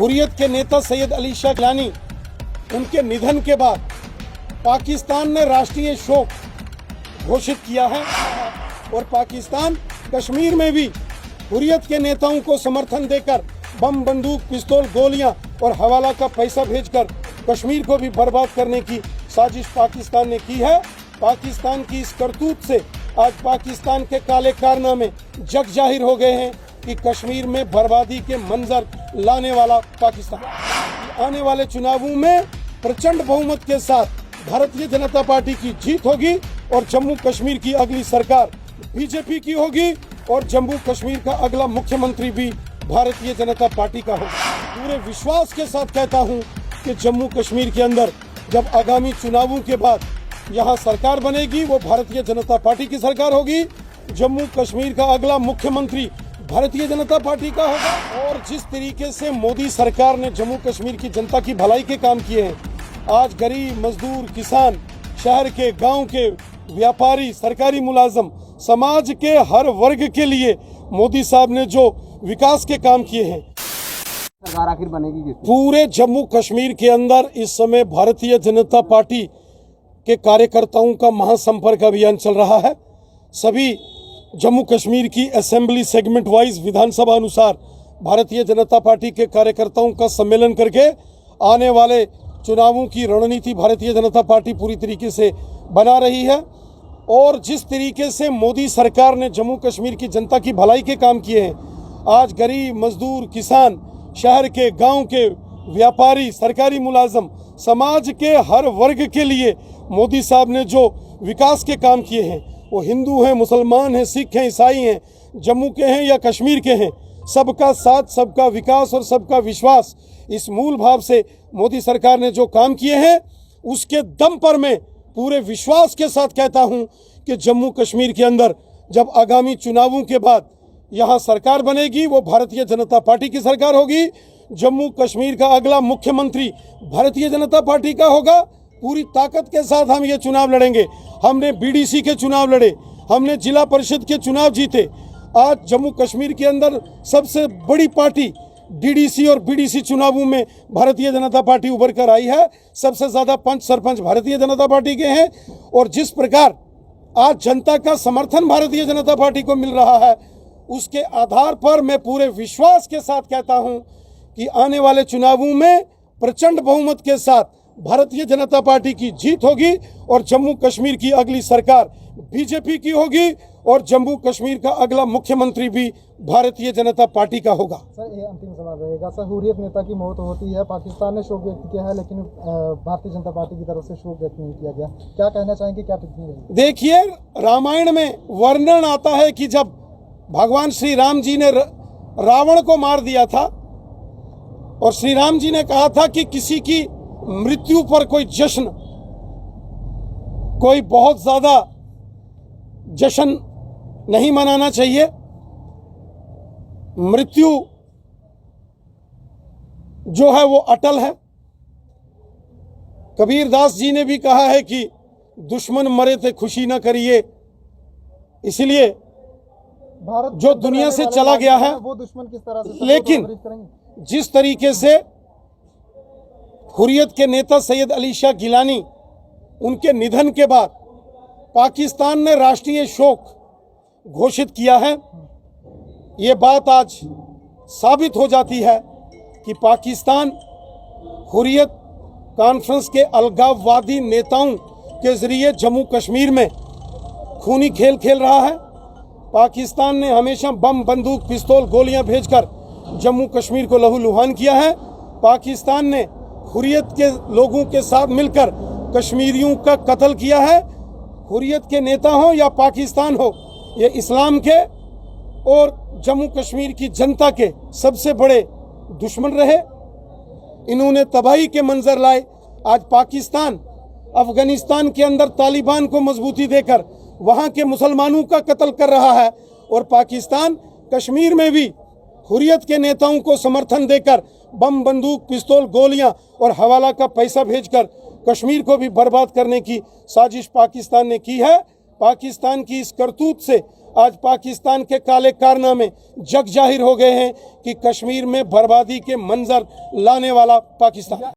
हुर्रियत के नेता सैयद अली शाह गिलानी उनके निधन के बाद पाकिस्तान ने राष्ट्रीय शोक घोषित किया है और पाकिस्तान कश्मीर में भी हुर्रियत के नेताओं को समर्थन देकर बम, बंदूक, पिस्तौल, गोलियां और हवाला का पैसा भेजकर कश्मीर को भी बर्बाद करने की साजिश पाकिस्तान ने की है। पाकिस्तान की इस करतूत से आज पाकिस्तान के काले कारनामे जग जाहिर हो गए हैं कि कश्मीर में बर्बादी के मंजर लाने वाला पाकिस्तान। आने वाले चुनावों में प्रचंड बहुमत के साथ भारतीय जनता पार्टी की जीत होगी और जम्मू कश्मीर की अगली सरकार बीजेपी की होगी और जम्मू कश्मीर का अगला मुख्यमंत्री भी भारतीय जनता पार्टी का होगा। पूरे विश्वास के साथ कहता हूं कि जम्मू कश्मीर के अंदर जब आगामी चुनावों के बाद यहां सरकार बनेगी वो भारतीय जनता पार्टी की सरकार होगी। जम्मू कश्मीर का अगला मुख्यमंत्री भारतीय जनता पार्टी का होगा। और जिस तरीके से मोदी सरकार ने जम्मू कश्मीर की जनता की भलाई के काम किए हैं, आज गरीब, मजदूर, किसान, शहर के, गांव के व्यापारी, सरकारी मुलाजम, समाज के हर वर्ग के लिए मोदी साहब ने जो विकास के काम किए हैं, सरकार आखिर बनेगी किसकी? पूरे जम्मू कश्मीर के अंदर इस समय भारतीय जनता पार्टी के कार्यकर्ताओं का महासंपर्क अभियान चल रहा है। सभी जम्मू कश्मीर की असेंबली सेगमेंट वाइज विधानसभा अनुसार भारतीय जनता पार्टी के कार्यकर्ताओं का सम्मेलन करके आने वाले चुनावों की रणनीति भारतीय जनता पार्टी पूरी तरीके से बना रही है। और जिस तरीके से मोदी सरकार ने जम्मू कश्मीर की जनता की भलाई के काम किए हैं, आज गरीब, मजदूर, किसान, शहर के, गांव के व्यापारी, सरकारी मुलाजम, समाज के हर वर्ग के लिए मोदी साहब ने जो विकास के काम किए हैं, वो हिंदू हैं, मुसलमान हैं, सिख हैं, ईसाई हैं, जम्मू के हैं या कश्मीर के हैं, सबका साथ, सबका विकास और सबका विश्वास, इस मूल भाव से मोदी सरकार ने जो काम किए हैं उसके दम पर मैं पूरे विश्वास के साथ कहता हूं कि जम्मू कश्मीर के अंदर जब आगामी चुनावों के बाद यहाँ सरकार बनेगी वो भारतीय जनता पार्टी की सरकार होगी। जम्मू कश्मीर का अगला मुख्यमंत्री भारतीय जनता पार्टी का होगा। पूरी ताकत के साथ हम ये चुनाव लड़ेंगे। हमने बीडीसी के चुनाव लड़े, हमने जिला परिषद के चुनाव जीते। आज जम्मू कश्मीर के अंदर सबसे बड़ी पार्टी डीडीसी और बीडीसी चुनावों में भारतीय जनता पार्टी उभर कर आई है। सबसे ज़्यादा पंच सरपंच भारतीय जनता पार्टी के हैं। और जिस प्रकार आज जनता का समर्थन भारतीय जनता पार्टी को मिल रहा है, उसके आधार पर मैं पूरे विश्वास के साथ कहता हूं कि आने वाले चुनावों में प्रचंड बहुमत के साथ भारतीय जनता पार्टी की जीत होगी और जम्मू कश्मीर की अगली सरकार बीजेपी की होगी और जम्मू कश्मीर का अगला मुख्यमंत्री भी भारतीय जनता पार्टी का होगा। सर, ये अंतिम सवाल रहेगा। सर, हुर्रियत नेता की मौत होती है, पाकिस्तान ने शोक व्यक्त किया है, लेकिन भारतीय जनता पार्टी की तरफ से शोक व्यक्त नहीं किया गया। क्या कहना चाहेंगे, क्या टिप्पणी रहेगी? देखिए, रामायण में वर्णन आता है कि जब भगवान श्री राम जी ने रावण को मार दिया था और श्री राम जी ने कहा था कि किसी की मृत्यु पर कोई जश्न, कोई बहुत ज्यादा जश्न नहीं मनाना चाहिए। मृत्यु जो है वो अटल है। कबीर दास जी ने भी कहा है कि दुश्मन मरे थे खुशी न करिए। इसलिए भारत जो दुनिया से चला गया है वो दुश्मन किस तरह से, लेकिन जिस तरीके से हुर्रियत के नेता सैयद अली शाह गिलानी उनके निधन के बाद पाकिस्तान ने राष्ट्रीय शोक घोषित किया है, ये बात आज साबित हो जाती है कि पाकिस्तान हुर्रियत कॉन्फ्रेंस के अलगाववादी नेताओं के जरिए जम्मू कश्मीर में खूनी खेल खेल रहा है। पाकिस्तान ने हमेशा बम, बंदूक, पिस्तौल, गोलियां भेजकर जम्मू कश्मीर को लहूलुहान किया है। पाकिस्तान ने हुर्रियत के लोगों के साथ मिलकर कश्मीरियों का कत्ल किया है। हुर्रियत के नेता हो या पाकिस्तान हो, ये इस्लाम के और जम्मू कश्मीर की जनता के सबसे बड़े दुश्मन रहे। इन्होंने तबाही के मंजर लाए। आज पाकिस्तान अफगानिस्तान के अंदर तालिबान को मजबूती देकर वहाँ के मुसलमानों का कत्ल कर रहा है और पाकिस्तान कश्मीर में भी हुर्रियत के नेताओं को समर्थन देकर बम, बंदूक, पिस्तौल, गोलियां और हवाला का पैसा भेजकर कश्मीर को भी बर्बाद करने की साजिश पाकिस्तान ने की है। पाकिस्तान की इस करतूत से आज पाकिस्तान के काले कारनामे जग जाहिर हो गए हैं कि कश्मीर में बर्बादी के मंजर लाने वाला पाकिस्तान